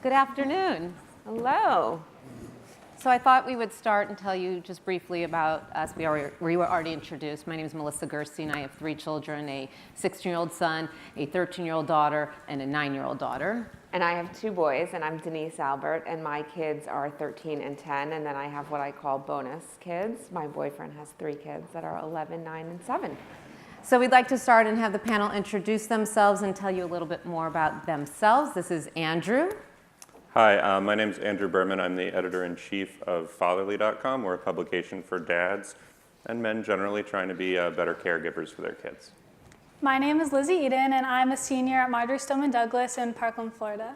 Good afternoon. Hello. So I thought we would start and tell you just briefly about us. We were already introduced. My name is Melissa Gerstein. I have 3 children, a 16-year-old son, a 13-year-old daughter, and a 9-year-old daughter. And I have 2 boys, and I'm Denise Albert, and my kids are 13 and 10, and then I have what I call bonus kids. My boyfriend has 3 kids that are 11, 9, and 7. So we'd like to start and have the panel introduce themselves and tell you a little bit more about themselves. This is Andrew. Hi, my name is Andrew Burmon. I'm the editor-in-chief of Fatherly.com. We're a publication for dads and men generally trying to be better caregivers for their kids. My name is Lizzie Eaton, and I'm a senior at Marjory Stoneman Douglas in Parkland, Florida.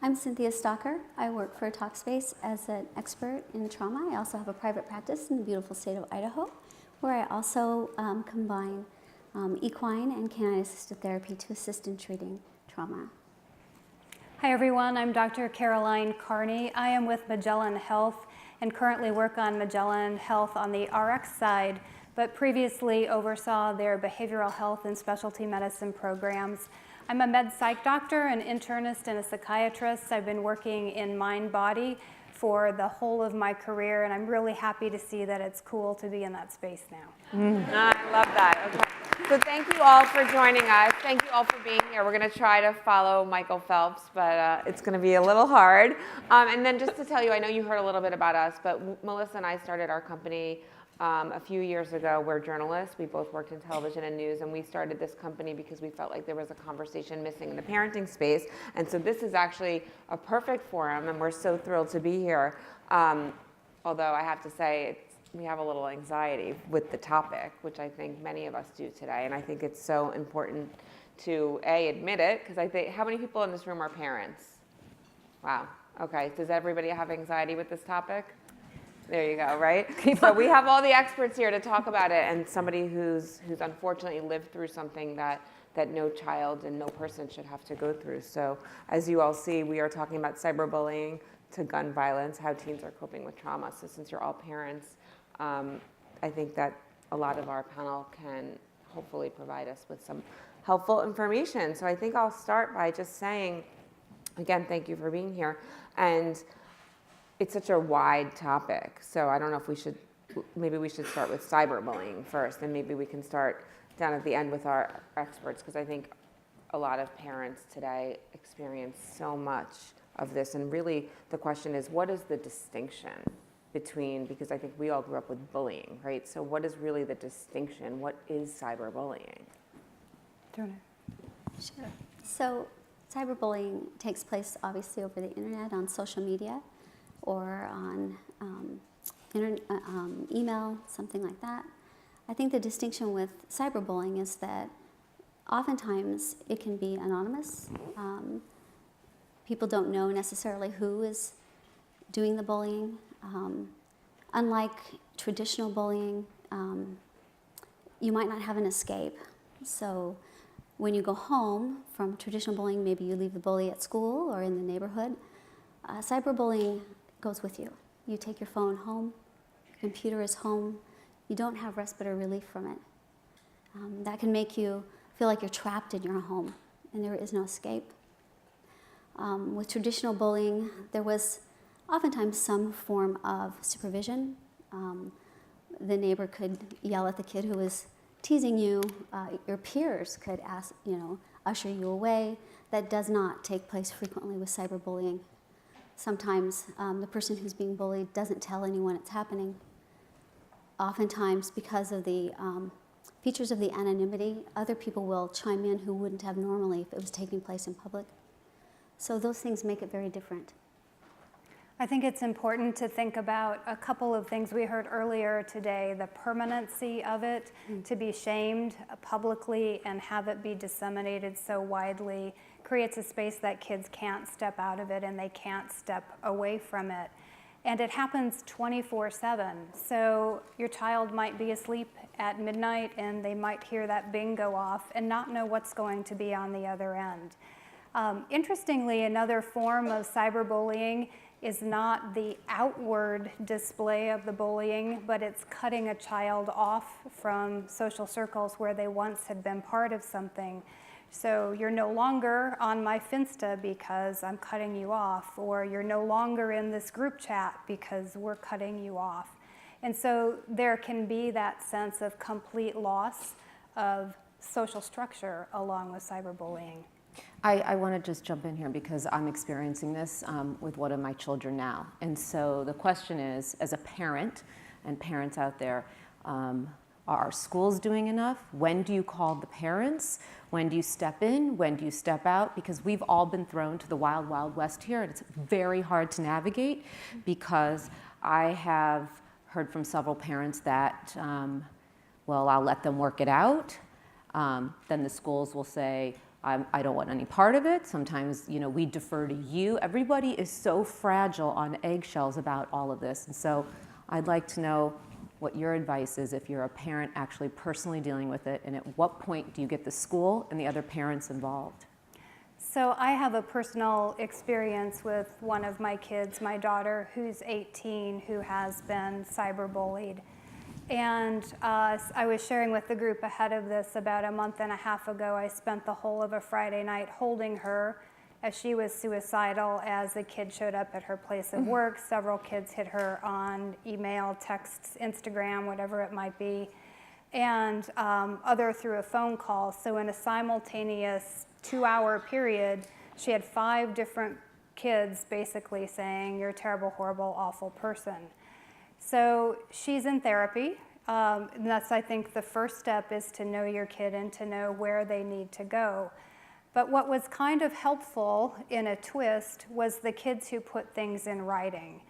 I'm Cynthia Stalker. I work for Talkspace as an expert in trauma. I also have a private practice in the beautiful state of Idaho, where I also combine equine and canine-assisted therapy to assist in treating trauma. Hi everyone, I'm Dr. Caroline Carney. I am with Magellan Health and currently work on Magellan Health on the RX side, but previously oversaw their behavioral health and specialty medicine programs. I'm a med psych doctor, an internist, and a psychiatrist. I've been working in mind-body for the whole of my career, and I'm really happy to see that it's cool to be in that space now. I love that. Okay. So thank you all for joining us. Thank you all for being here. We're going to try to follow Michael Phelps, but it's going to be a little hard. And then just to tell you, I know you heard a little bit about us, but Melissa and I started our company a few years ago. We're journalists. We both worked in television and news, and we started this company because we felt like there was a conversation missing in the parenting space. And so this is actually a perfect forum, and we're so thrilled to be here. Although I have to say, we have a little anxiety with the topic, which I think many of us do today. And I think it's so important to, A, admit it, because I think, how many people in this room are parents? Wow. Okay. Does everybody have anxiety with this topic? There you go, right? So we have all the experts here to talk about it, and somebody who's unfortunately lived through something that no child and no person should have to go through. So as you all see, we are talking about cyberbullying to gun violence, how teens are coping with trauma. So since you're all parents, I think that a lot of our panel can hopefully provide us with some helpful information. So I think I'll start by just saying, again, thank you for being here. And it's such a wide topic, so I don't know if maybe we should start with cyberbullying first, and maybe we can start down at the end with our experts, because I think a lot of parents today experience so much of this, and really the question is, what is the distinction between, because I think we all grew up with bullying, right? So what is really the distinction? What is cyberbullying? Sure. So cyberbullying takes place obviously over the internet, on social media, or on email, something like that. I think the distinction with cyberbullying is that oftentimes it can be anonymous. People don't know necessarily who is doing the bullying. Unlike traditional bullying, you might not have an escape. So when you go home from traditional bullying, maybe you leave the bully at school or in the neighborhood. Cyberbullying goes with you. You take your phone home, your computer is home. You don't have respite or relief from it. That can make you feel like you're trapped in your home and there is no escape. With traditional bullying, there was oftentimes some form of supervision. The neighbor could yell at the kid who was teasing you. Your peers could usher you away. That does not take place frequently with cyberbullying. Sometimes the person who's being bullied doesn't tell anyone it's happening. Oftentimes, because of the features of the anonymity, other people will chime in who wouldn't have normally if it was taking place in public. So those things make it very different. I think it's important to think about a couple of things we heard earlier today, the permanency of it, to be shamed publicly and have it be disseminated so widely creates a space that kids can't step out of it and they can't step away from it. And it happens 24/7. So your child might be asleep at midnight and they might hear that bing go off and not know what's going to be on the other end. Interestingly, another form of cyberbullying is not the outward display of the bullying, but it's cutting a child off from social circles where they once had been part of something. So you're no longer on my Finsta because I'm cutting you off, or you're no longer in this group chat because we're cutting you off. And so there can be that sense of complete loss of social structure along with cyberbullying. I want to just jump in here because I'm experiencing this with one of my children now. And so the question is, as a parent, and parents out there, are schools doing enough? When do you call the parents? When do you step in? When do you step out? Because we've all been thrown to the wild, wild west here, and it's very hard to navigate because I have heard from several parents that, well, I'll let them work it out. Then the schools will say, I don't want any part of it. Sometimes, we defer to you. Everybody is so fragile on eggshells about all of this. And so I'd like to know what your advice is if you're a parent actually personally dealing with it, and at what point do you get the school and the other parents involved? So I have a personal experience with one of my kids, my daughter, who's 18, who has been cyberbullied. And I was sharing with the group ahead of this about a month and a half ago. I spent the whole of a Friday night holding her as she was suicidal as a kid showed up at her place of work. Several kids hit her on email, texts, Instagram, whatever it might be, and other through a phone call. So in a simultaneous 2-hour period, she had 5 different kids basically saying, "You're a terrible, horrible, awful person." So she's in therapy. And that's, I think, the first step is to know your kid and to know where they need to go. But what was kind of helpful in a twist was the kids who put things in writing,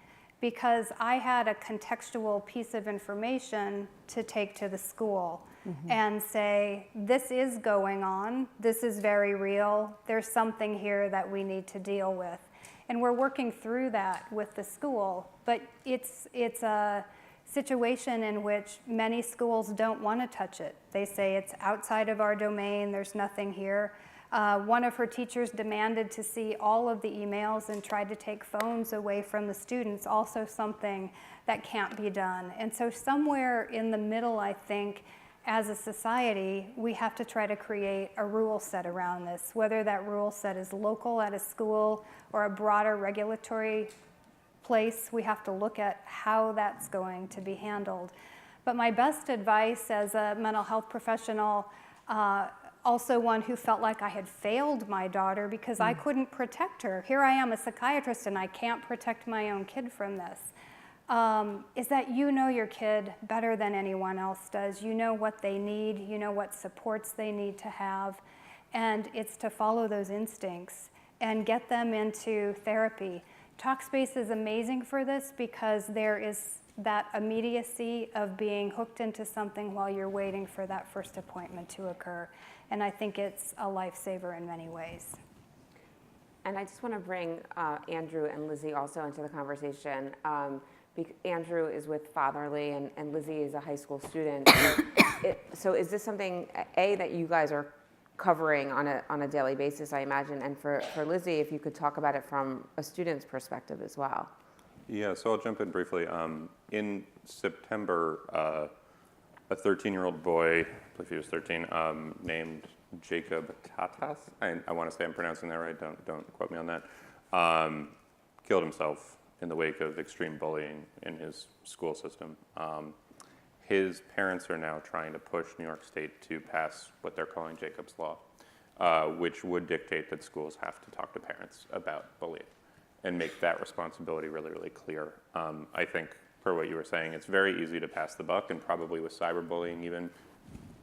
because I had a contextual piece of information to take to the school and say, this is going on, this is very real, there's something here that we need to deal with. And we're working through that with the school, but it's a situation in which many schools don't want to touch it. They say it's outside of our domain, there's nothing here. One of her teachers demanded to see all of the emails and tried to take phones away from the students, also something that can't be done. And so somewhere in the middle, I think, as a society, we have to try to create a rule set around this, whether that rule set is local at a school or a broader regulatory place. We have to look at how that's going to be handled. But my best advice as a mental health professional, also one who felt like I had failed my daughter because I couldn't protect her. Here I am, a psychiatrist, and I can't protect my own kid from this. Is that you know your kid better than anyone else does. You know what they need, you know what supports they need to have, and it's to follow those instincts and get them into therapy. Talkspace is amazing for this because there is that immediacy of being hooked into something while you're waiting for that first appointment to occur. And I think it's a lifesaver in many ways. And I just want to bring Andrew and Lizzie also into the conversation. Andrew is with Fatherly, and Lizzie is a high school student. So is this something, A, that you guys are covering on a daily basis, I imagine, and for Lizzie, if you could talk about it from a student's perspective as well. Yeah, so I'll jump in briefly. In September, a 13-year-old boy, I believe he was 13, named Jacob Tatas, I want to say I'm pronouncing that right, don't quote me on that, killed himself in the wake of extreme bullying in his school system. His parents are now trying to push New York State to pass what they're calling Jacob's Law, which would dictate that schools have to talk to parents about bullying and make that responsibility really, really clear. I think, per what you were saying, it's very easy to pass the buck, and probably with cyberbullying even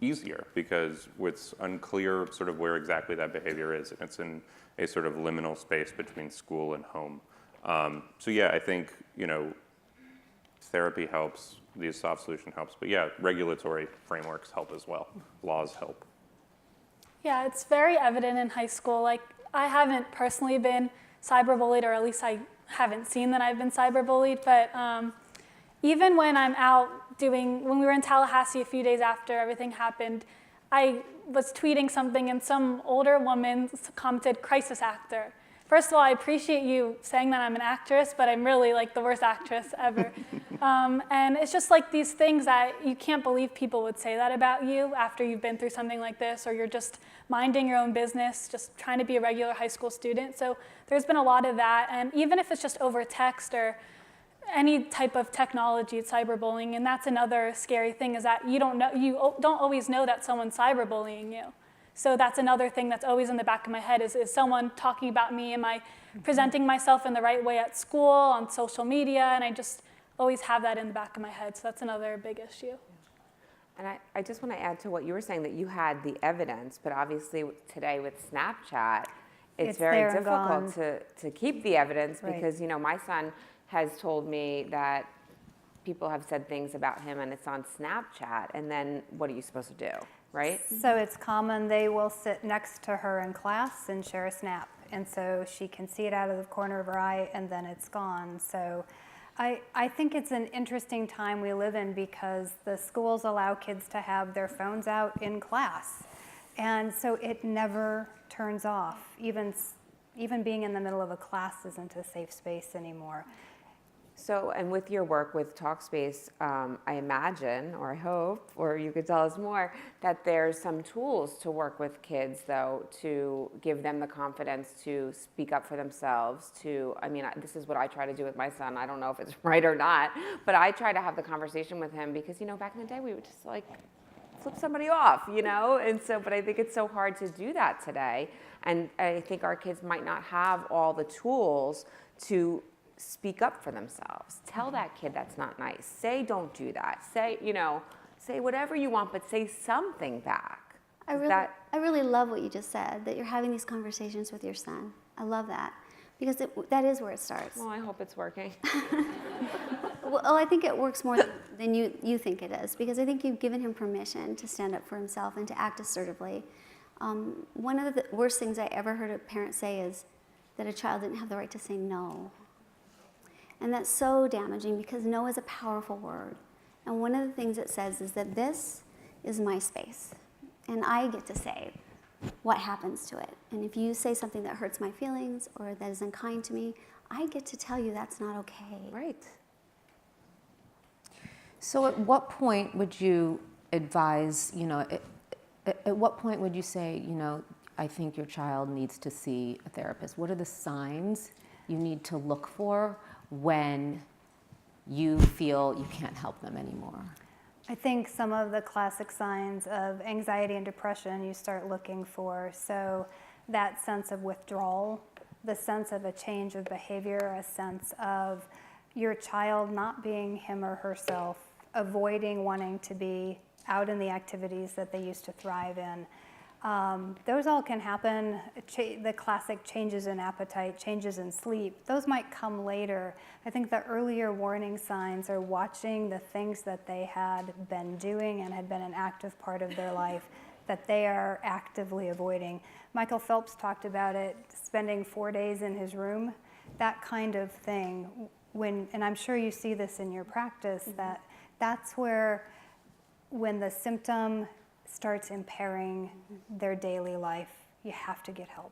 easier, because it's unclear sort of where exactly that behavior is, and it's in a sort of liminal space between school and home. So yeah, I think, therapy helps, the soft solution helps, but yeah, regulatory frameworks help as well. Laws help. Yeah, it's very evident in high school. Like, I haven't personally been cyberbullied, or at least I haven't seen that I've been cyberbullied, but even when I'm out when we were in Tallahassee a few days after everything happened, I was tweeting something and some older woman commented, "crisis actor," first of all, I appreciate you saying that I'm an actress, but I'm really like the worst actress ever. And it's just like these things that you can't believe people would say that about you after you've been through something like this, or you're just minding your own business, just trying to be a regular high school student. So there's been a lot of that. And even if it's just over text or any type of technology, it's cyberbullying. And that's another scary thing, is that you don't always know that someone's cyberbullying you. So that's another thing that's always in the back of my head, is someone talking about me? Am I presenting myself in the right way at school, on social media? And I just always have that in the back of my head. So that's another big issue. And I just want to add to what you were saying, that you had the evidence, but obviously today with Snapchat, it's very there and difficult gone. to keep the evidence, Right. because, you know, my son has told me that people have said things about him and it's on Snapchat, and then what are you supposed to do, right? So it's common, they will sit next to her in class and share a snap. And so she can see it out of the corner of her eye, and then it's gone. So I think it's an interesting time we live in, because the schools allow kids to have their phones out in class. And so it never turns off. Even being in the middle of a class isn't a safe space anymore. So, and with your work with Talkspace, I imagine, or I hope, or you could tell us more, that there's some tools to work with kids, though, to give them the confidence to speak up for themselves, this is what I try to do with my son. I don't know if it's right or not, but I try to have the conversation with him, because, you know, back in the day, we would just like flip somebody off, you know? And so, but I think it's so hard to do that today. And I think our kids might not have all the tools to speak up for themselves. Tell that kid that's not nice. Say don't do that. Say, you know, say whatever you want, but say something back. I really love what you just said, that you're having these conversations with your son. I love that, because that is where it starts. Well, I hope it's working. Well, I think it works more than you think it is, because I think you've given him permission to stand up for himself and to act assertively. One of the worst things I ever heard a parent say is that a child didn't have the right to say no. And that's so damaging, because no is a powerful word. And one of the things it says is that this is my space, and I get to say what happens to it. And if you say something that hurts my feelings or that is unkind to me, I get to tell you that's not okay. Right. So at what point would you advise, at what point would you say, I think your child needs to see a therapist? What are the signs you need to look for when you feel you can't help them anymore? I think some of the classic signs of anxiety and depression you start looking for. So that sense of withdrawal, the sense of a change of behavior, a sense of your child not being him or herself, avoiding wanting to be out in the activities that they used to thrive in. Those all can happen. The classic changes in appetite, changes in sleep, those might come later. I think the earlier warning signs are watching the things that they had been doing and had been an active part of their life that they are actively avoiding. Michael Phelps talked about it, spending 4 days in his room, that kind of thing. And I'm sure you see this in your practice, that's where, when the symptom starts impairing their daily life, you have to get help.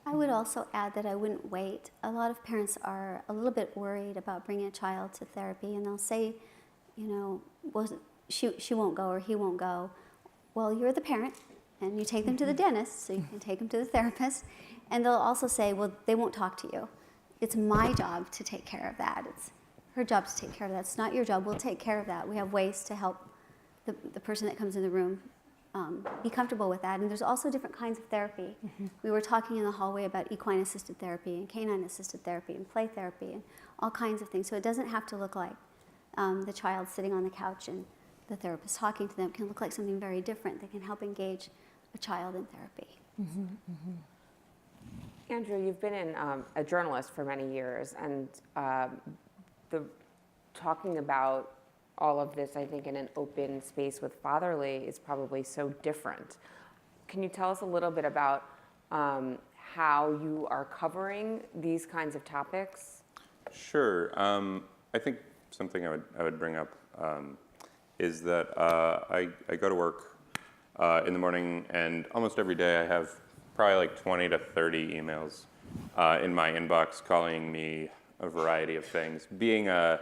I would also add that I wouldn't wait. A lot of parents are a little bit worried about bringing a child to therapy, and they'll say, well, she won't go or he won't go. Well, you're the parent, and you take them to the dentist, so you can take them to the therapist. And they'll also say, well, they won't talk to you. It's my job to take care of that. It's her job to take care of that. It's not your job. We'll take care of that. We have ways to help the person that comes in the room be comfortable with that. And there's also different kinds of therapy. We were talking in the hallway about equine assisted therapy and canine assisted therapy and play therapy and all kinds of things. So it doesn't have to look like the child sitting on the couch and the therapist talking to them. It can look like something very different that can help engage a child in therapy. Andrew, you've been a journalist for many years, and talking about all of this, I think, in an open space with Fatherly is probably so different. Can you tell us a little bit about how you are covering these kinds of topics? Sure. I think something I would bring up is that I go to work in the morning, and almost every day I have probably like 20 to 30 emails in my inbox calling me a variety of things. Being the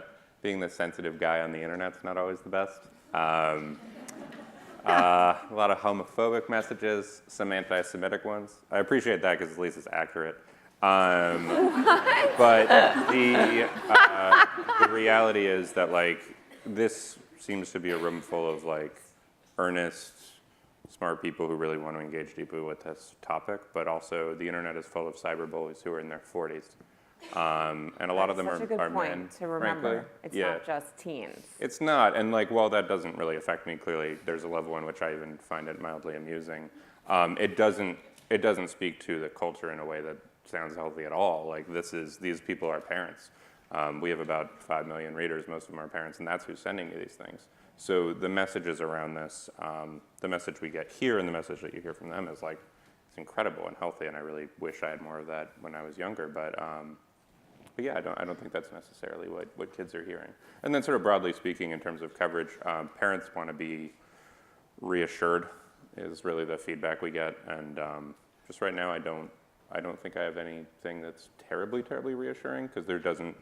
sensitive guy on the internet's not always the best. A lot of homophobic messages, some anti-Semitic ones. I appreciate that because at least it's accurate. But the reality is that like this seems to be a room full of like earnest, smart people who really want to engage deeply with this topic, but also the internet is full of cyberbullies who are in their 40s. And a lot of them Such a are good men, point to remember. frankly. It's Yeah. not just teens. It's not, and like, while that doesn't really affect me, clearly, there's a level in which I even find it mildly amusing. It doesn't speak to the culture in a way that sounds healthy at all. Like, these people are parents. We have about 5 million readers, most of them are parents, and that's who's sending me these things. So the messages around this, the message we get here and the message that you hear from them is like, it's incredible and healthy, and I really wish I had more of that when I was younger, but yeah, I don't think that's necessarily what kids are hearing. And then sort of broadly speaking, in terms of coverage, parents want to be reassured is really the feedback we get. And just right now, I don't think I have anything that's terribly reassuring, because there doesn't,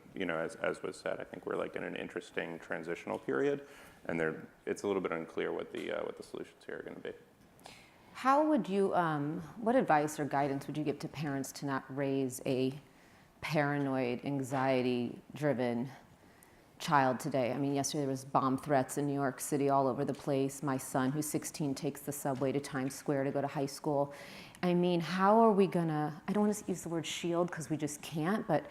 as was said, I think we're like in an interesting transitional period, and it's a little bit unclear what the solutions here are going to be. How would you, what advice or guidance would you give to parents to not raise a paranoid, anxiety-driven child today? I mean, yesterday there was bomb threats in New York City all over the place. My son, who's 16, takes the subway to Times Square to go to high school. I mean, how are we gonna, I don't want to use the word shield because we just can't, but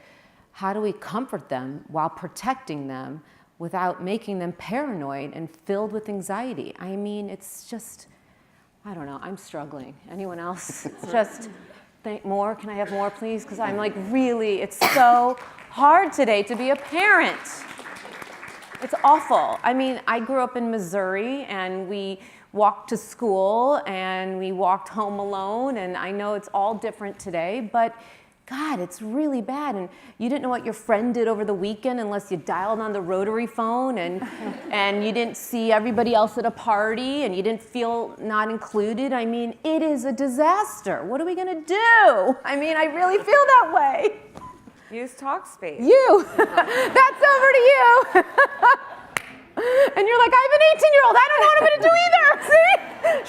how do we comfort them while protecting them without making them paranoid and filled with anxiety? I mean, it's just, I don't know, I'm struggling. Anyone else? Just think more? Can I have more, please? Because I'm like, really, it's so hard today to be a parent. It's awful. I mean, I grew up in Missouri, and we walked to school, and we walked home alone, and I know it's all different today, but God, it's really bad. And you didn't know what your friend did over the weekend unless you dialed on the rotary phone, and you didn't see everybody else at a party, and you didn't feel not included. I mean, it is a disaster. What are we gonna do? I mean, I really feel that way. Use Talkspace. You, that's over to you. And you're like, I have an 18-year-old. I don't know what I'm gonna do either. See,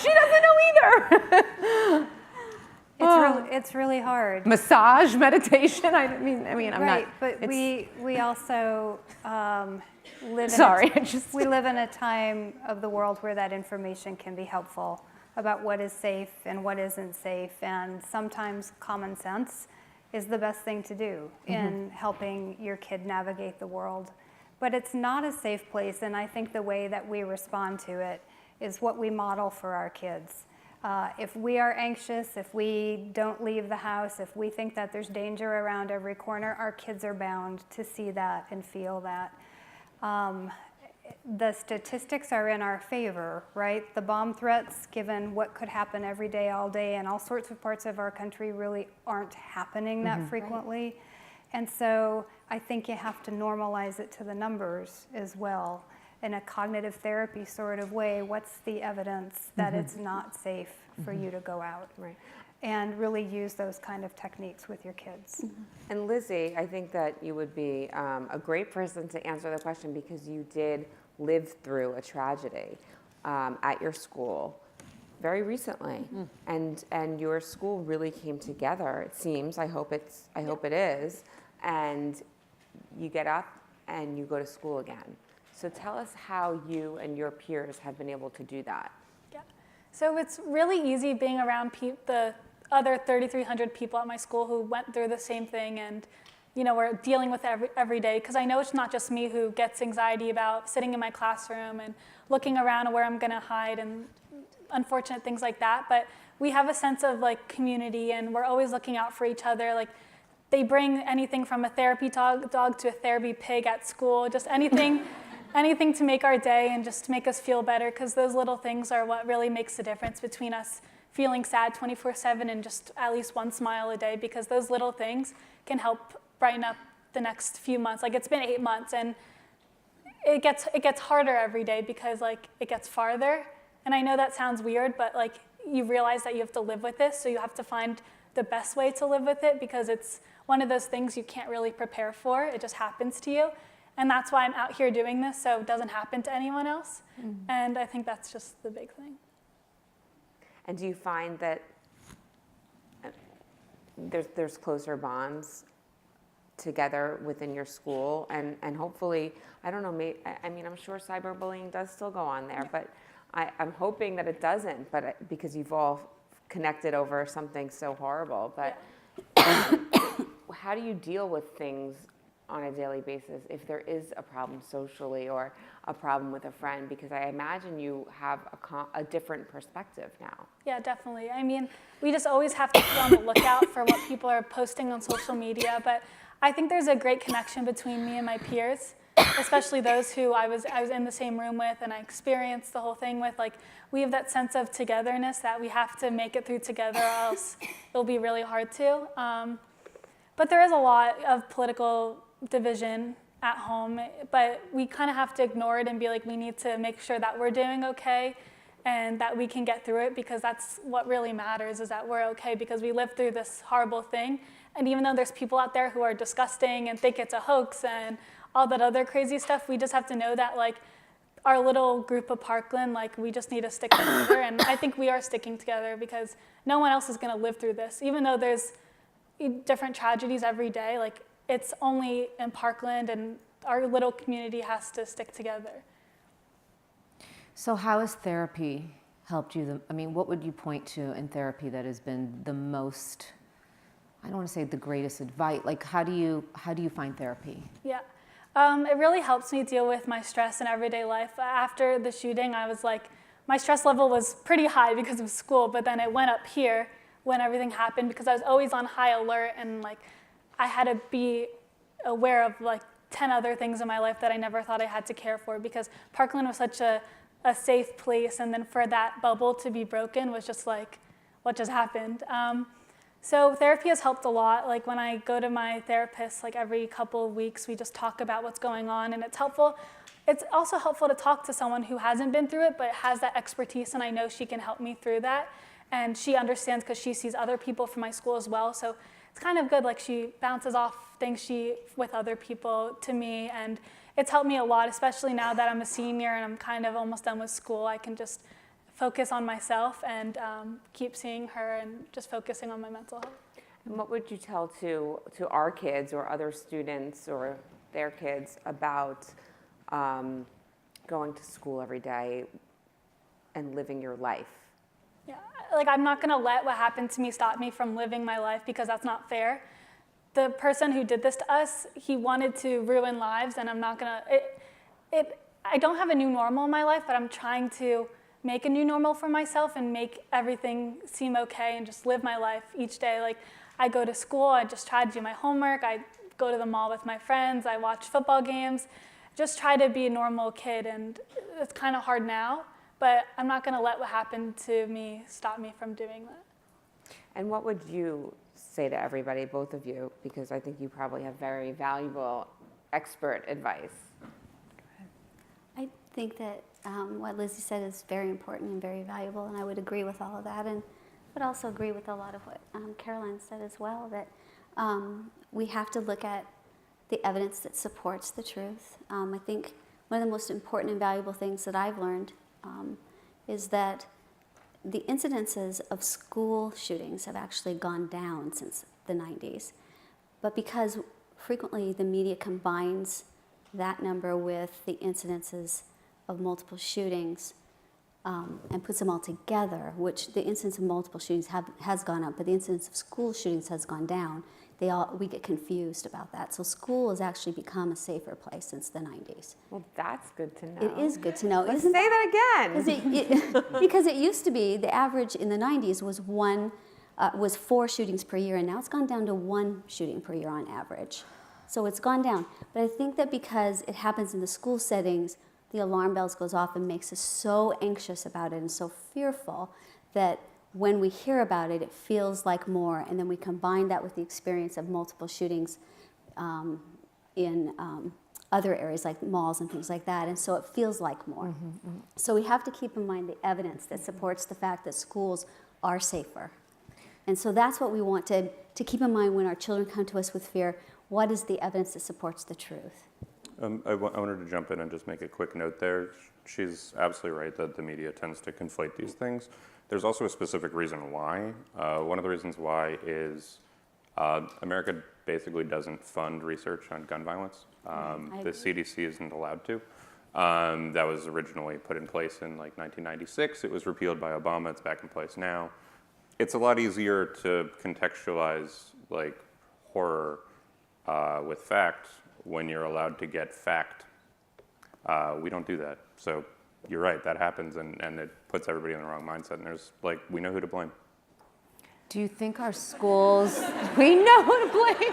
she doesn't know either. It's really hard. Massage, meditation. I mean, I'm Right, not. but we also live. Sorry, We live in a time of the world where that information can be helpful about what is safe and what isn't safe, and sometimes common sense is the best thing to do in helping your kid navigate the world. But it's not a safe place, and I think the way that we respond to it is what we model for our kids. If we are anxious, if we don't leave the house, if we think that there's danger around every corner, our kids are bound to see that and feel that. The statistics are in our favor, right? The bomb threats, given what could happen every day, all day, and all sorts of parts of our country really aren't happening that frequently. Right. And so I think you have to normalize it to the numbers as well. In a cognitive therapy sort of way, what's the evidence that it's not safe for you to go out? Right. And really use those kind of techniques with your kids. And Lizzie, I think that you would be a great person to answer the question, because you did live through a tragedy at your school very recently, and your school really came together. It seems. I hope it is. And you get up and you go to school again. So tell us how you and your peers have been able to do that. Yeah. So it's really easy being around the other 3,300 people at my school who went through the same thing, and we're dealing with it every day, because I know it's not just me who gets anxiety about sitting in my classroom and looking around and where I'm going to hide and unfortunate things like that. But we have a sense of like community, and we're always looking out for each other. Like, they bring anything from a therapy dog to a therapy pig at school, just anything. Anything to make our day and just to make us feel better, because those little things are what really makes the difference between us feeling sad 24/7 and just at least one smile a day, because those little things can help brighten up the next few months. Like, it's been 8 months, and it gets harder every day because like it gets farther. And I know that sounds weird, but like you realize that you have to live with this, so you have to find the best way to live with it, because it's one of those things you can't really prepare for. It just happens to you. And that's why I'm out here doing this, so it doesn't happen to anyone else. And I think that's just the big thing. And do you find that there's closer bonds together within your school, and hopefully, I don't know, I mean, I'm sure cyberbullying does still go on there, but I'm hoping that it doesn't, but because you've all connected over something so horrible. But how do you deal with things on a daily basis if there is a problem socially or a problem with a friend? Because I imagine you have a different perspective now. Yeah, definitely. I mean, we just always have to be on the lookout for what people are posting on social media, but I think there's a great connection between me and my peers, especially those who I was in the same room with and I experienced the whole thing with. Like, we have that sense of togetherness that we have to make it through together, or else it'll be really hard to. But there is a lot of political division at home, but we kind of have to ignore it and be like, we need to make sure that we're doing okay and that we can get through it, because that's what really matters, is that we're okay, because we lived through this horrible thing. And even though there's people out there who are disgusting and think it's a hoax and all that other crazy stuff, we just have to know that, like, our little group of Parkland, like, we just need to stick together. And I think we are sticking together, because no one else is going to live through this. Even though there's different tragedies every day, like, it's only in Parkland, and our little community has to stick together. So how has therapy helped you? I mean, what would you point to in therapy that has been the most, I don't want to say the greatest advice, like, how do you find therapy? Yeah, it really helps me deal with my stress in everyday life. After the shooting, I was like, my stress level was pretty high because of school, but then it went up here when everything happened, because I was always on high alert, and like, I had to be aware of like 10 other things in my life that I never thought I had to care for, because Parkland was such a safe place, and then for that bubble to be broken was just like, what just happened? So therapy has helped a lot. Like, when I go to my therapist, like every couple of weeks, we just talk about what's going on, and it's helpful. It's also helpful to talk to someone who hasn't been through it, but has that expertise, and I know she can help me through that. And she understands, because she sees other people from my school as well. So it's kind of good, like, she bounces off things with other people to me, and it's helped me a lot, especially now that I'm a senior and I'm kind of almost done with school. I can just focus on myself and keep seeing her and just focusing on my mental health. And what would you tell to our kids or other students or their kids about going to school every day and living your life? Yeah, like, I'm not gonna let what happened to me stop me from living my life, because that's not fair. The person who did this to us, he wanted to ruin lives, and I'm not gonna, I don't have a new normal in my life, but I'm trying to make a new normal for myself and make everything seem okay and just live my life each day. Like, I go to school, I just try to do my homework, I go to the mall with my friends, I watch football games, just try to be a normal kid, and it's kind of hard now, but I'm not gonna let what happened to me stop me from doing that. And what would you say to everybody, both of you, because I think you probably have very valuable expert advice? I think that what Lizzie said is very important and very valuable, and I would agree with all of that, and would also agree with a lot of what Caroline said as well, that we have to look at the evidence that supports the truth. I think one of the most important and valuable things that I've learned is that the incidences of school shootings have actually gone down since the 90s. But because frequently the media combines that number with the incidences of multiple shootings and puts them all together, which the incidence of multiple shootings has gone up, but the incidence of school shootings has gone down, we get confused about that. So school has actually become a safer place since the 90s. Well, that's good to know. It is good to know. Let's say that again. Because it used to be, the average in the 90s was 4 shootings per year, and now it's gone down to 1 shooting per year on average. So it's gone down. But I think that because it happens in the school settings, the alarm bells goes off and makes us so anxious about it and so fearful that when we hear about it, it feels like more. And then we combine that with the experience of multiple shootings in other areas like malls and things like that. And so it feels like more. Mm-hmm, mm-hmm. So we have to keep in mind the evidence that supports the fact that schools are safer. And so that's what we want to keep in mind when our children come to us with fear. What is the evidence that supports the truth? I wanted to jump in and just make a quick note there. She's absolutely right that the media tends to conflate these things. There's also a specific reason why. One of the reasons why is America basically doesn't fund research on gun violence. The CDC isn't allowed to. That was originally put in place in like 1996. It was repealed by Obama. It's back in place now. It's a lot easier to contextualize like horror with fact when you're allowed to get fact. We don't do that. So you're right, that happens, and it puts everybody in the wrong mindset. And there's like, we know who to blame. Do you think our schools, we know who to blame.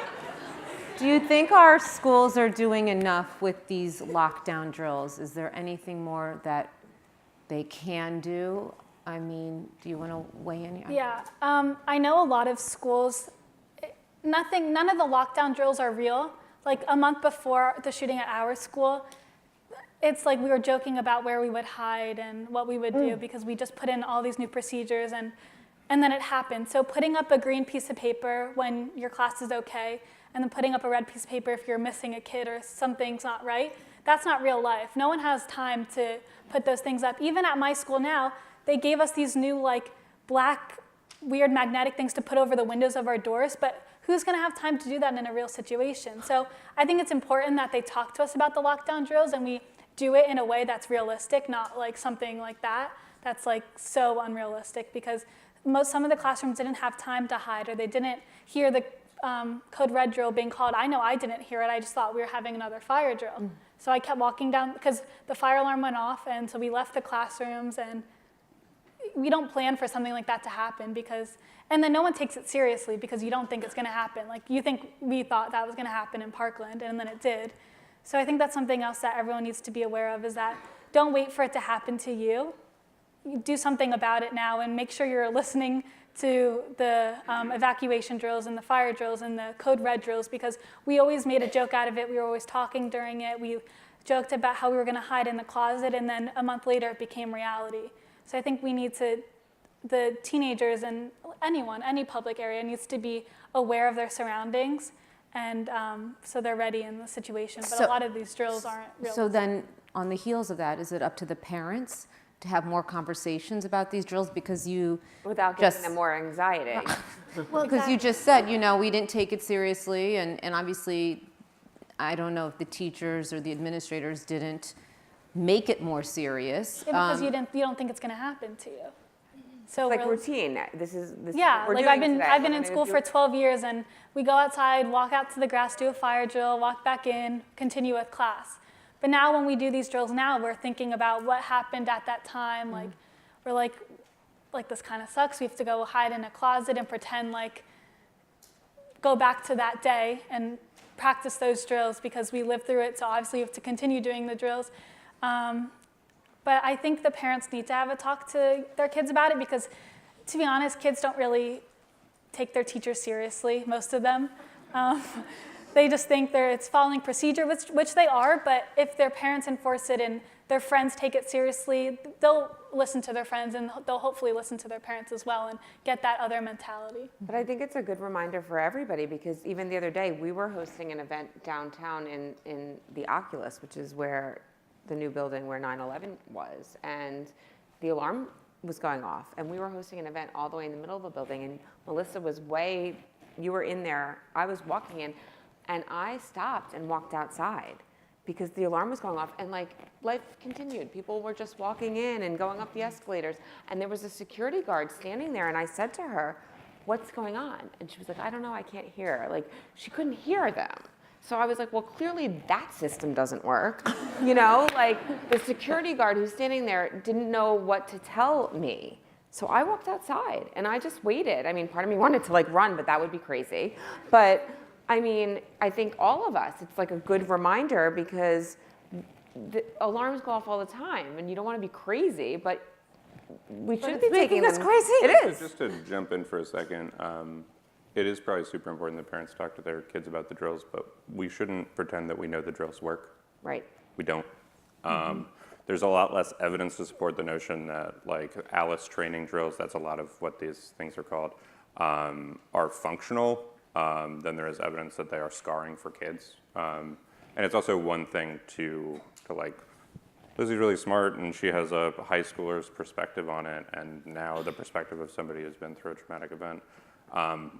Do you think our schools are doing enough with these lockdown drills? Is there anything more that they can do? I mean, do you want to weigh in? Yeah, I know a lot of schools, none of the lockdown drills are real. Like a month before the shooting at our school, it's like we were joking about where we would hide and what we would do because we just put in all these new procedures and then it happened. So putting up a green piece of paper when your class is okay, and then putting up a red piece of paper if you're missing a kid or something's not right, that's not real life. No one has time to put those things up. Even at my school now, they gave us these new like black, weird magnetic things to put over the windows of our doors, but who's gonna have time to do that in a real situation? So I think it's important that they talk to us about the lockdown drills and we do it in a way that's realistic, not like something like that that's like so unrealistic, because some of the classrooms didn't have time to hide, or they didn't hear the code red drill being called. I know I didn't hear it. I just thought we were having another fire drill. So I kept walking down because the fire alarm went off, and so we left the classrooms, and we don't plan for something like that to happen and then no one takes it seriously because you don't think it's gonna happen. Like you think we thought that was gonna happen in Parkland, and then it did. So I think that's something else that everyone needs to be aware of, is that don't wait for it to happen to you. You do something about it now and make sure you're listening to the evacuation drills and the fire drills and the code red drills, because we always made a joke out of it. We were always talking during it. We joked about how we were gonna hide in the closet, and then a month later it became reality. So I think we need to, the teenagers and anyone, any public area needs to be aware of their surroundings, and so they're ready in the situation. But a lot of these drills aren't real. So then on the heels of that, is it up to the parents to have more conversations about these drills, because you Without giving them more anxiety. well, because you just said, we didn't take it seriously, and obviously, I don't know if the teachers or the administrators didn't make it more serious. Yeah, because you don't think it's going to happen to you. So like routine. This is yeah. What we're like doing I've been in today. school for 12 years, and we go outside, walk out to the grass, do a fire drill, walk back in, continue with class. But now when we do these drills now, we're thinking about what happened at that time. Like we're like this kind of sucks. We have to go hide in a closet and pretend like go back to that day and practice those drills because we lived through it. So obviously you have to continue doing the drills. But I think the parents need to have a talk to their kids about it, because to be honest, kids don't really take their teachers seriously, most of them. They just think it's following procedure, which they are, but if their parents enforce it and their friends take it seriously, they'll listen to their friends, and they'll hopefully listen to their parents as well and get that other mentality. But I think it's a good reminder for everybody, because even the other day, we were hosting an event downtown in the Oculus, which is where the new building where 9/11 was, and the alarm was going off, and we were hosting an event all the way in the middle of the building, and Melissa was you were in there, I was walking in, and I stopped and walked outside because the alarm was going off, and like life continued. People were just walking in and going up the escalators, and there was a security guard standing there, and I said to her, "What's going on?" And she was like, "I don't know, I can't hear." Like she couldn't hear them. So I was like, well, clearly that system doesn't work. Like the security guard who's standing there didn't know what to tell me. So I walked outside and I just waited. I mean, part of me wanted to like run, but that would be crazy. But I mean, I think all of us, it's like a good reminder, because the alarms go off all the time and you don't want to be crazy, but we shouldn't be taking them. That's crazy. It is. Just to jump in for a second, it is probably super important that parents talk to their kids about the drills, but we shouldn't pretend that we know the drills work. Right. We don't. There's a lot less evidence to support the notion that like Alice training drills, that's a lot of what these things are called, are functional than there is evidence that they are scarring for kids. And it's also one thing to like, Lizzie's really smart and she has a high schooler's perspective on it, and now the perspective of somebody who's been through a traumatic event.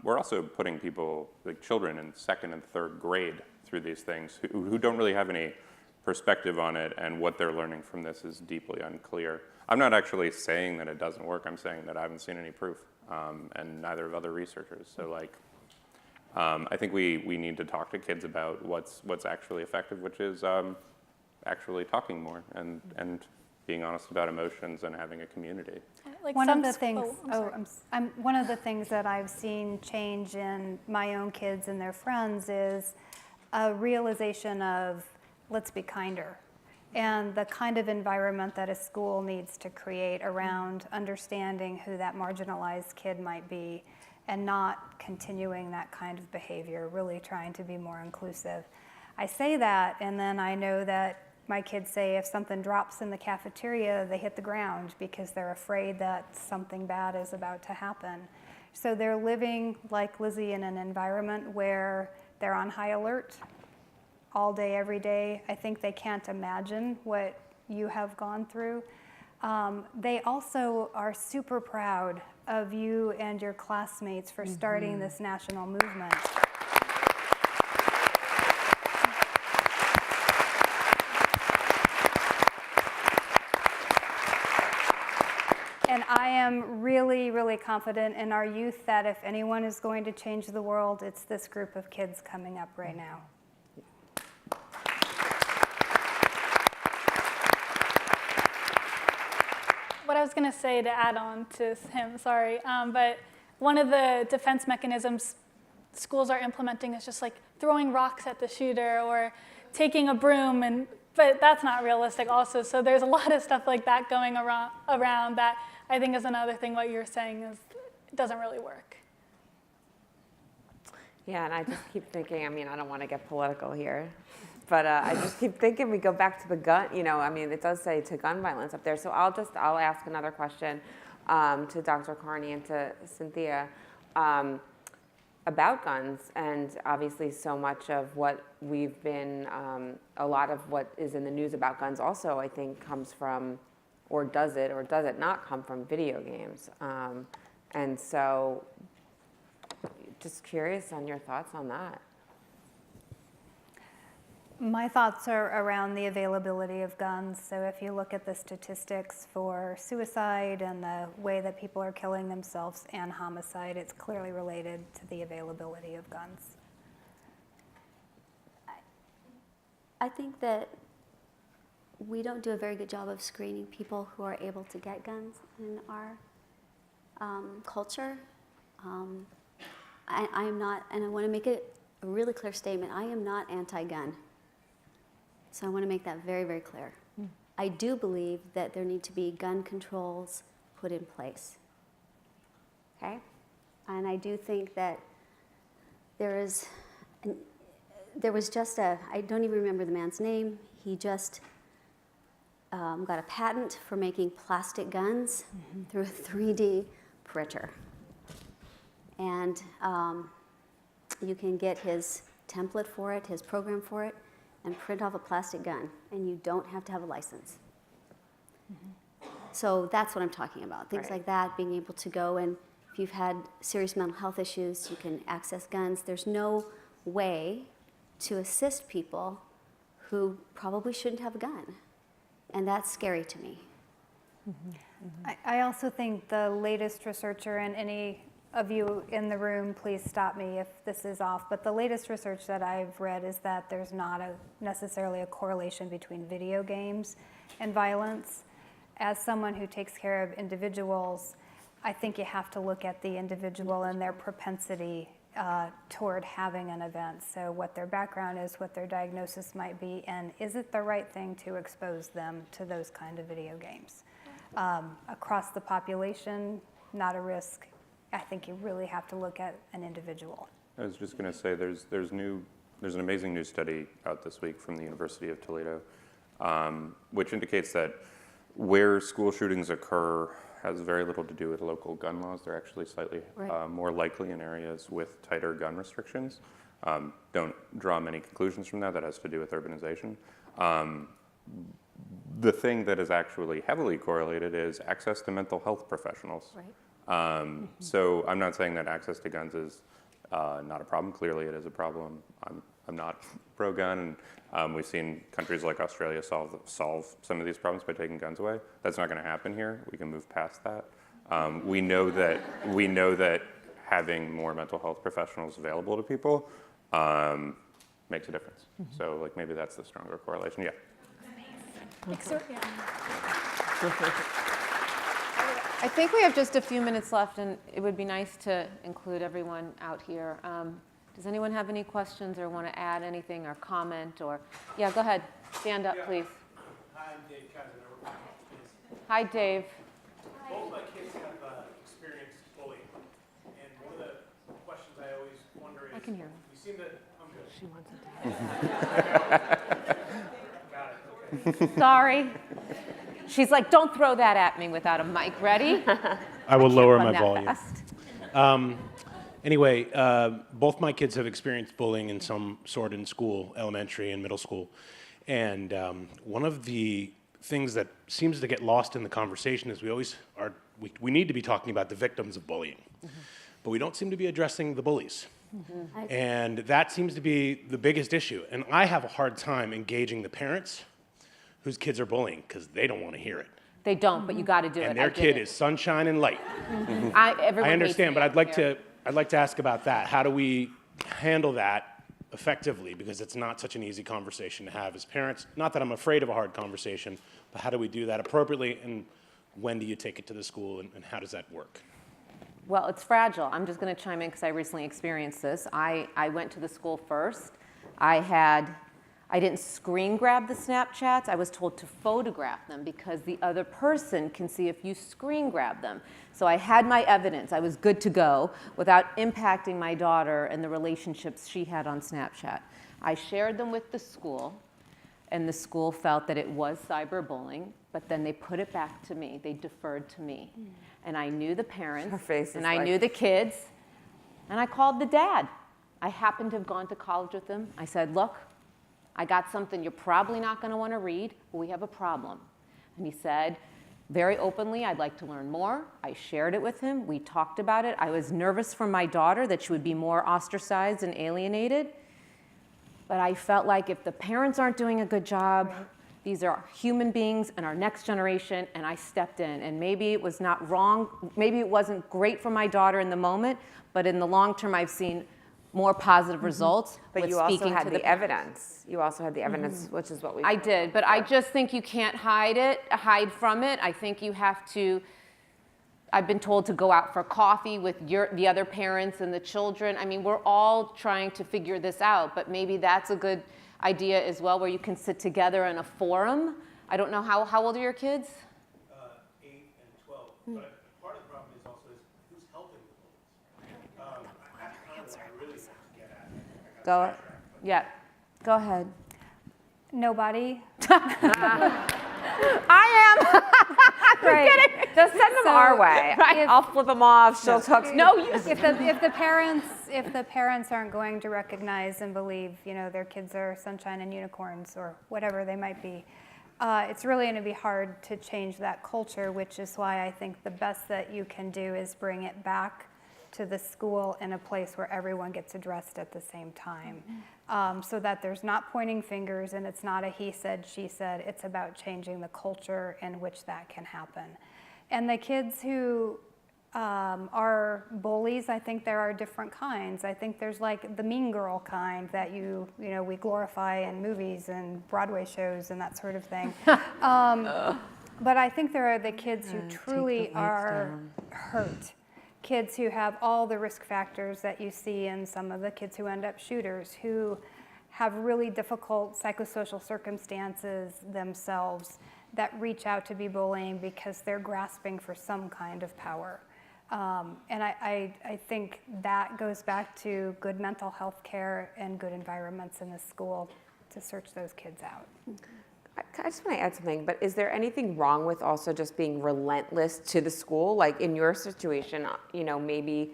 We're also putting people, like children in 2nd and 3rd grade, through these things who don't really have any perspective on it, and what they're learning from this is deeply unclear. I'm not actually saying that it doesn't work. I'm saying that I haven't seen any proof, and neither have other researchers. So like, I think we need to talk to kids about what's actually effective, which is actually talking more and being honest about emotions and having a community. Like One some of the things, one of the things that I've seen change in my own kids and their friends is a realization of, let's be kinder, and the kind of environment that a school needs to create around understanding who that marginalized kid might be, and not continuing that kind of behavior, really trying to be more inclusive. I say that, and then I know that my kids say if something drops in the cafeteria, they hit the ground because they're afraid that something bad is about to happen. So they're living, like Lizzie, in an environment where they're on high alert all day, every day. I think they can't imagine what you have gone through. They also are super proud of you and your classmates for starting this national movement. And I am really, really confident in our youth that if anyone is going to change the world, it's this group of kids coming up right now. What I was going to say to add on to him, sorry, but one of the defense mechanisms schools are implementing is just like throwing rocks at the shooter or taking a broom, but that's not realistic also. So there's a lot of stuff like that going around that I think is another thing what you're saying is it doesn't really work. Yeah, and I just keep thinking, I mean, I don't want to get political here, but I just keep thinking we go back to the gun, I mean, it does say to gun violence up there. So I'll ask another question to Dr. Carney and to Cynthia about guns. And obviously so much of what we've been, a lot of what is in the news about guns also, I think, comes from, or does it not come from video games? And so just curious on your thoughts on that. My thoughts are around the availability of guns. So if you look at the statistics for suicide and the way that people are killing themselves and homicide, it's clearly related to the availability of guns. I think that we don't do a very good job of screening people who are able to get guns in our culture. I am not, and I want to make it a really clear statement, I am not anti-gun. So I want to make that very, very clear. I do believe that there need to be gun controls put in place. Okay? And I do think that there was just I don't even remember the man's name, he just got a patent for making plastic guns through a 3D printer. And you can get his template for it, his program for it, and print off a plastic gun, and you don't have to have a license. So that's what I'm talking about. Things like that, being able to go, and if you've had serious mental health issues, you can access guns. There's no way to assist people who probably shouldn't have a gun, and that's scary to me. I also think the latest researcher, and any of you in the room, please stop me if this is off, but the latest research that I've read is that there's not necessarily a correlation between video games and violence. As someone who takes care of individuals, I think you have to look at the individual and their propensity toward having an event. So what their background is, what their diagnosis might be, and is it the right thing to expose them to those kind of video games? Across the population, not a risk. I think you really have to look at an individual. I was just going to say there's an amazing new study out this week from the University of Toledo, which indicates that where school shootings occur has very little to do with local gun laws. They're actually slightly more likely in areas with tighter gun restrictions. Don't draw many conclusions from that. That has to do with urbanization. The thing that is actually heavily correlated is access to mental health professionals. Right. So I'm not saying that access to guns is not a problem. Clearly it is a problem. I'm not pro-gun, and we've seen countries like Australia solve some of these problems by taking guns away. That's not going to happen here. We can move past that. We know that having more mental health professionals available to people makes a difference. So like maybe that's the stronger correlation. Yeah. I think we have just a few minutes left, and it would be nice to include everyone out here. Does anyone have any questions or want to add anything or comment? Or yeah, go ahead. Stand up, please. Hi, I'm Dave Kaiser. I work for Talkspace. Hi, Dave. Both my kids have experienced bullying, and one of the questions I always wonder is, I can hear her. we seem to, I'm good. She wants it. Got it, okay. Sorry. She's like, don't throw that at me without a mic. Ready? I will lower Run my that volume. fast. Anyway, both my kids have experienced bullying in some sort in school, elementary and middle school. And one of the things that seems to get lost in the conversation is we need to be talking about the victims of bullying. But we don't seem to be addressing the bullies. And that seems to be the biggest issue. And I have a hard time engaging the parents whose kids are bullying because they don't want to hear it. They don't, but you got to do it. And their kid is sunshine and light. I I understand, but I'd like to. I'd like to ask about that. How do we handle that effectively? Because it's not such an easy conversation to have as parents. Not that I'm afraid of a hard conversation, but how do we do that appropriately, and when do you take it to the school, and how does that work? Well, it's fragile. I'm just going to chime in because I recently experienced this. I went to the school first. I didn't screen grab the Snapchats. I was told to photograph them because the other person can see if you screen grab them. So I had my evidence. I was good to go without impacting my daughter and the relationships she had on Snapchat. I shared them with the school, and the school felt that it was cyberbullying, but then they put it back to me. They deferred to me. And I knew the parents, Her face is and I like- knew the kids, and I called the dad. I happened to have gone to college with him. I said, look, I got something you're probably not going to want to read, but we have a problem. And he said, very openly, I'd like to learn more. I shared it with him. We talked about it. I was nervous for my daughter that she would be more ostracized and alienated. But I felt like if the parents aren't doing a good job, these are human beings and our next generation, and I stepped in. And maybe it was not wrong. Maybe it wasn't great for my daughter in the moment, but in the long term, I've seen more positive results. But with you also speaking had to the parents. evidence. You also had the evidence, which is what we. I did, but I just think you can't hide from it. I think you have to, I've been told to go out for coffee with the other parents and the children. I mean, we're all trying to figure this out, but maybe that's a good idea as well, where you can sit together in a forum. I don't know, how old are your kids? 8 and 12. But part of the problem is also who's helping the bullies. That's kind of what I really want to get at. Go, yeah, go ahead. Nobody. I am. Right. Just send them our way. Right. I'll flip them off. She'll talk. No, you. If the parents aren't going to recognize and believe, their kids are sunshine and unicorns or whatever they might be, it's really going to be hard to change that culture, which is why I think the best that you can do is bring it back to the school in a place where everyone gets addressed at the same time, so that there's not pointing fingers and it's not a he said, she said. It's about changing the culture in which that can happen. And the kids who are bullies, I think there are different kinds. I think there's like the mean girl kind that we glorify in movies and Broadway shows and that sort of thing. But I think there are the kids who truly are hurt. Kids who have all the risk factors that you see in some of the kids who end up shooters, who have really difficult psychosocial circumstances themselves that reach out to be bullying because they're grasping for some kind of power. And I think that goes back to good mental health care and good environments in the school to search those kids out. I just want to add something, but is there anything wrong with also just being relentless to the school? Like in your situation, maybe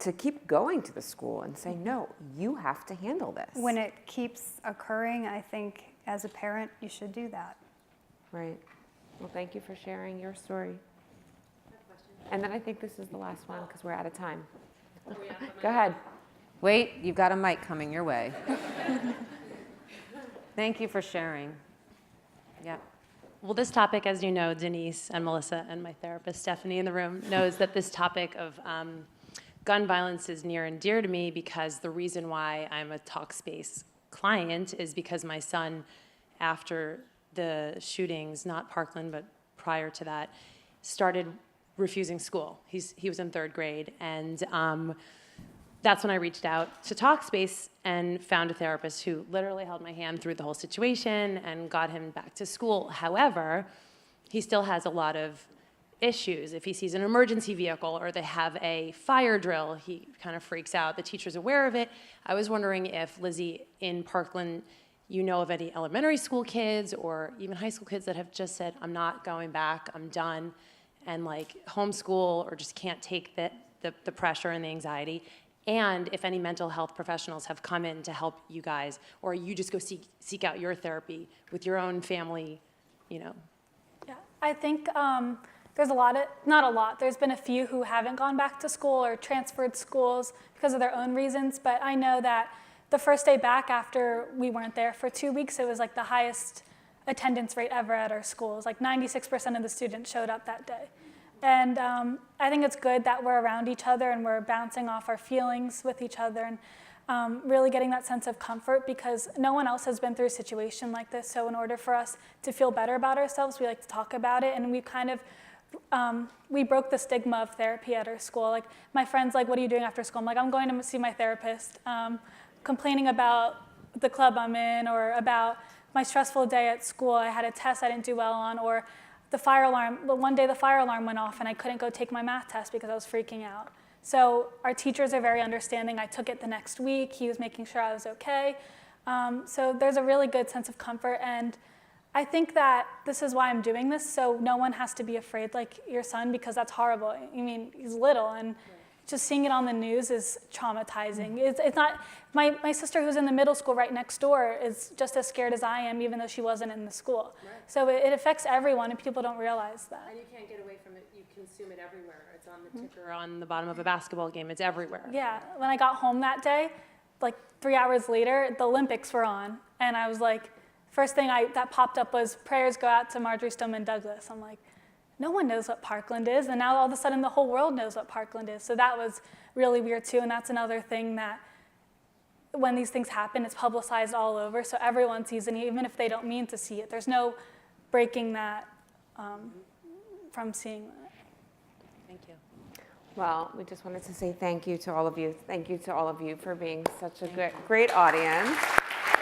to keep going to the school and say, no, you have to handle this. When it keeps occurring, I think as a parent, you should do that. Right. Well, thank you for sharing your story. And then I think this is the last one because we're out of time. Go ahead. Wait, you've got a mic coming your way. Thank you for sharing. Yeah. Well, this topic, as you know, Denise and Melissa and my therapist Stephanie in the room knows that this topic of gun violence is near and dear to me because the reason why I'm a Talkspace client is because my son, after the shootings, not Parkland, but prior to that, started refusing school. He was in 3rd grade, and that's when I reached out to Talkspace and found a therapist who literally held my hand through the whole situation and got him back to school. However, he still has a lot of issues. If he sees an emergency vehicle or they have a fire drill, he kind of freaks out. The teacher's aware of it. I was wondering if, Lizzie, in Parkland, you know of any elementary school kids or even high school kids that have just said, I'm not going back, I'm done, and like homeschool or just can't take the pressure and the anxiety. And if any mental health professionals have come in to help you guys, or you just go seek out your therapy with your own family, Yeah, I think there's not a lot, there's been a few who haven't gone back to school or transferred schools because of their own reasons, but I know that the first day back after we weren't there for 2 weeks, it was like the highest attendance rate ever at our schools. Like 96% of the students showed up that day. And I think it's good that we're around each other and we're bouncing off our feelings with each other and really getting that sense of comfort because no one else has been through a situation like this. So in order for us to feel better about ourselves, we like to talk about it. And we kind of, we broke the stigma of therapy at our school. Like my friends, like, what are you doing after school? I'm like, I'm going to see my therapist. Complaining about the club I'm in or about my stressful day at school. I had a test I didn't do well on, or the fire alarm. But one day the fire alarm went off and I couldn't go take my math test because I was freaking out. So our teachers are very understanding. I took it the next week. He was making sure I was okay. So there's a really good sense of comfort. And I think that this is why I'm doing this, so no one has to be afraid like your son, because that's horrible. I mean, he's little, and just seeing it on the news is traumatizing. It's not, my sister who's in the middle school right next door is just as scared as I am, even though she wasn't in the school. Right. So it affects everyone, and people don't realize that. And you can't get away from it. You consume it everywhere. It's on the ticker, on the bottom of a basketball game. It's everywhere. Yeah, when I got home that day, like 3 hours later, the Olympics were on, and I was like, first thing that popped up was prayers go out to Marjory, Stoneman, Douglas. I'm like, no one knows what Parkland is, and now all of a sudden the whole world knows what Parkland is. So that was really weird too, and that's another thing that when these things happen, it's publicized all over, so everyone sees it, even if they don't mean to see it. There's no breaking that from seeing that. Thank you. Well, we just wanted to say thank you to all of you. Thank you to all of you for being such a great audience.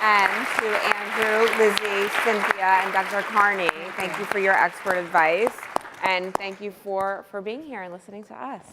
And to Andrew, Lizzie, Cynthia, and Dr. Carney, thank you for your expert advice. And thank you for being here and listening to us.